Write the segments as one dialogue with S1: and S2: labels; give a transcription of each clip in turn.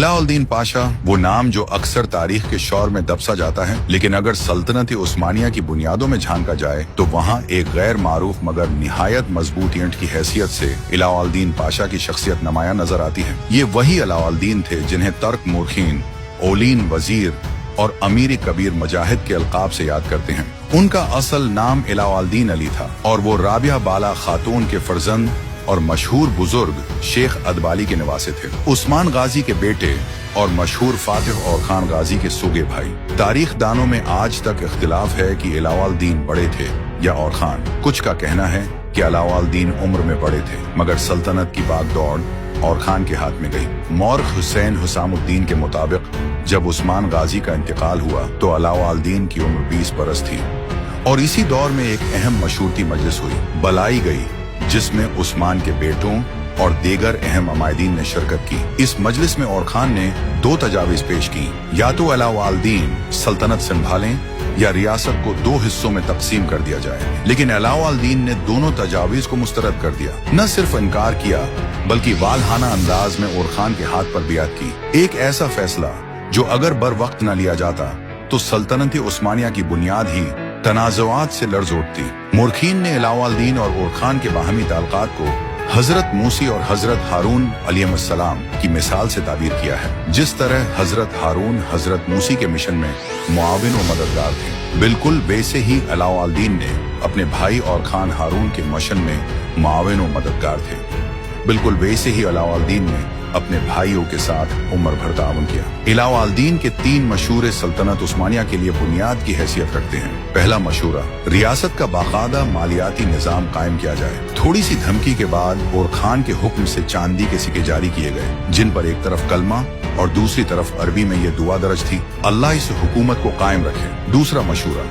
S1: अलाउद्दीन पाशा वो नाम जो अक्सर तारीख के शौर में दबसा जाता है, लेकिन अगर सल्तनत उस्मानिया की बुनियादों में झांका जाए तो वहाँ एक गैर मारूफ मगर निहायत मजबूत ईंट की हैसियत से अलाउद्दीन पाशा की शख्सियत नुमाया नजर आती है। ये वही अलाउद्दीन थे जिन्हें तर्क मुर्खीन, ओलीन वजीर और अमीर कबीर मुजाहिद के अलकाब से याद करते हैं। उनका असल नाम अलाउद्दीन अली था और वो राबिया बाला खातून के फर्जंद और मशहूर बुजुर्ग शेख अदबाली के निवासी थे। उस्मान गाजी के बेटे और मशहूर फातिह और खान गाजी के सूगे भाई। तारीख दानों में आज तक इख्तिलाफ है कि अलाउद्दीन बड़े थे या और खान। कुछ का कहना है कि अलाउद्दीन उम्र में बड़े थे, मगर सल्तनत की बागडोर और खान के हाथ में गई। मौरख हुसैन हुसामुद्दीन के मुताबिक जब उस्मान गाजी का इंतकाल हुआ तो अलाउद्दीन की उम्र 20 बरस थी और इसी दौर में एक अहम मशूरती मजलिस हुई, बुलाई गई, जिसमें उस्मान के बेटों और दीगर अहम अमायदीन ने शिरकत की। इस मजलिस में और खान ने 2 तजावीज पेश की, या तो अलाउद्दीन सल्तनत संभालें या रियासत को 2 हिस्सों में तकसीम कर दिया जाए। लेकिन अलाउद्दीन ने दोनों तजावीज को मुस्तरद कर दिया। न सिर्फ इनकार किया बल्कि वालहाना अंदाज में और खान के हाथ पर बियात की। एक ऐसा फैसला जो अगर बर वक्त न लिया जाता तो सल्तनत उस्मानिया की बुनियाद ही तनाज़ुआत से लर्ज़ उठती। मुर्खीन ने अलाउद्दीन और खान के बाहमी ताल्लुकात को हजरत मूसी और हजरत हारून अलैहिस्सलाम की मिसाल से ताबीर किया है। जिस तरह हजरत हारून हजरत मूसी के मिशन में मुआविन और मददगार थे, बिल्कुल वैसे ही अलाउद्दीन ने अपने भाई और खान हारून के मिशन में मुआविन और मददगार थे। बिल्कुल वैसे ही अलाउद्दीन ने अपने भाइयों के साथ उम्र भर ताउन किया। अलाउद्दीन के 3 मशूरे सल्तनत उस्मानिया के लिए बुनियाद की हैसियत रखते हैं। पहला मशूरा, रियासत का बाकायदा मालियाती निजाम कायम किया जाए। थोड़ी सी धमकी के बाद और खान के हुक्म से चांदी के सिक्के जारी किए गए, जिन पर एक तरफ कलमा और दूसरी तरफ अरबी में ये दुआ दर्ज थी, अल्लाह इस हुकूमत को कायम रखे। दूसरा मशूरा,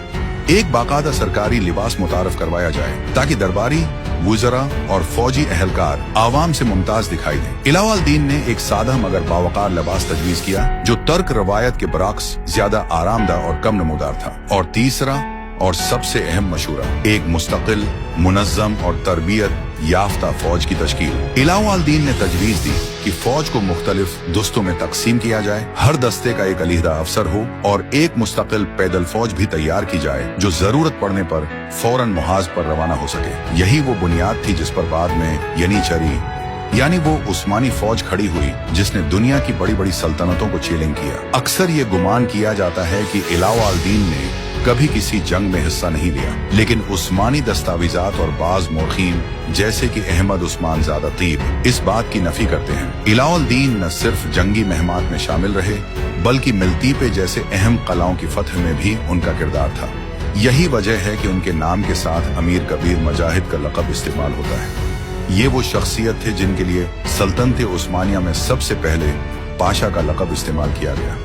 S1: एक बाकायदा सरकारी लिबास मुतारफ करवाया जाए ताकि दरबारी, वुज़रा और फौजी अहलकार आवाम से मुमताज दिखाई दें। अलाउद्दीन ने एक सादा मगर बावकार लिबास तजवीज किया जो तर्क रवायत के बरअक्स ज्यादा आरामदाह और कम नमूदार था। और तीसरा और सबसे अहम मशूरा, एक मुस्तकिल, मुनज़्ज़म और तरबियत याफ्ता फौज की तश्कील। अलाउद्दीन ने तजवीज दी कि फौज को मुख्तलिफ दस्तों में तकसीम किया जाए, हर दस्ते का एक अलहदा अफसर हो और एक मुस्तकिल पैदल फौज भी तैयार की जाए जो जरूरत पड़ने पर फौरन मुहाज पर रवाना हो सके। यही वो बुनियाद थी जिस पर बाद में यनीचरी यानी वो उस्मानी फौज खड़ी हुई जिसने दुनिया की बड़ी बड़ी सल्तनतों को चैलेंज किया। अक्सर ये गुमान किया जाता है कि अलाउद्दीन ने कभी किसी जंग में हिस्सा नहीं लिया, लेकिन उस्मानी दस्तावेजात और बाज मौखीन जैसे कि अहमद उस्मान ज़ादा तीब इस बात की नफी करते हैं। अलाउद्दीन न सिर्फ जंगी महमात में शामिल रहे बल्कि मिल्तीपे जैसे अहम कलाओं की फतह में भी उनका किरदार था। यही वजह है कि उनके नाम के साथ अमीर कबीर मुजाहिद का लक़ब इस्तेमाल होता है। ये वो शख्सियत थे जिनके लिए सल्तनत उस्मानिया में सबसे पहले पाशा का लक़ब इस्तेमाल किया गया।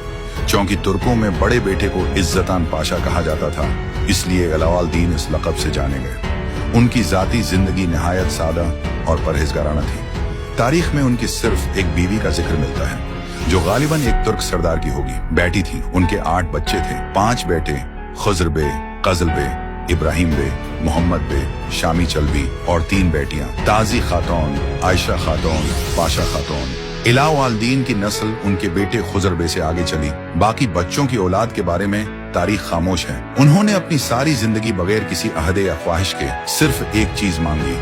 S1: चूंकि तुर्कों में बड़े बेटे को इज्जतान पाशा कहा जाता था, इसलिए अलाउद्दीन इस लक़ब से जाने गए। उनकी जाती जिंदगी निहायत सादा और परहेजगाराना थी। तारीख में उनकी सिर्फ एक बीवी का जिक्र मिलता है जो गालिबन एक तुर्क सरदार की होगी। बेटी थी, उनके 8 बच्चे थे, 5 बेटे, खुजर बे, कजल बे, इब्राहिम बे, मोहम्मद बे, शामी चलबी और 3 बेटियां, ताजी खातून, आयशा खातून, पाशा खातून। अलाउद्दीन की नस्ल उनके बेटे खुजर बे से आगे चली। बाकी बच्चों की औलाद के बारे में तारीख खामोश है। उन्होंने अपनी सारी जिंदगी बगैर किसी अहदे या ख्वाहिश के सिर्फ एक चीज मांगी,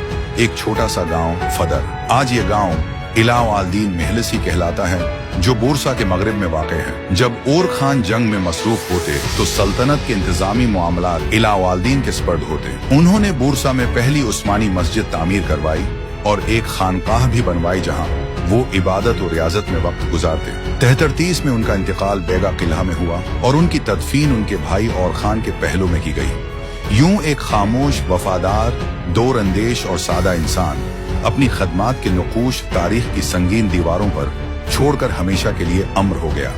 S1: एक छोटा सा गांव फदर। आज ये गांव अलाउद्दीन महलसी कहलाता है जो बुरसा के मगरिब में वाक़ है। जब और खान जंग में मसरूफ होते तो सल्तनत के इंतजामी मामलात अलाउद्दीन के स्पर्द होते। उन्होंने बुरसा में पहली उस्मानी मस्जिद तामीर करवाई और एक खानकाह भी बनवाई जहां वो इबादत और रियाजत में वक्त गुजारते। 33 में उनका इंतकाल बेगा किला में हुआ और उनकी तदफीन उनके भाई और खान के पहलू में की गई। यूं एक खामोश, वफादार, दूरअंदेश और सादा इंसान अपनी खदमात के नुकूश तारीख की संगीन दीवारों पर छोड़कर हमेशा के लिए अमर हो गया।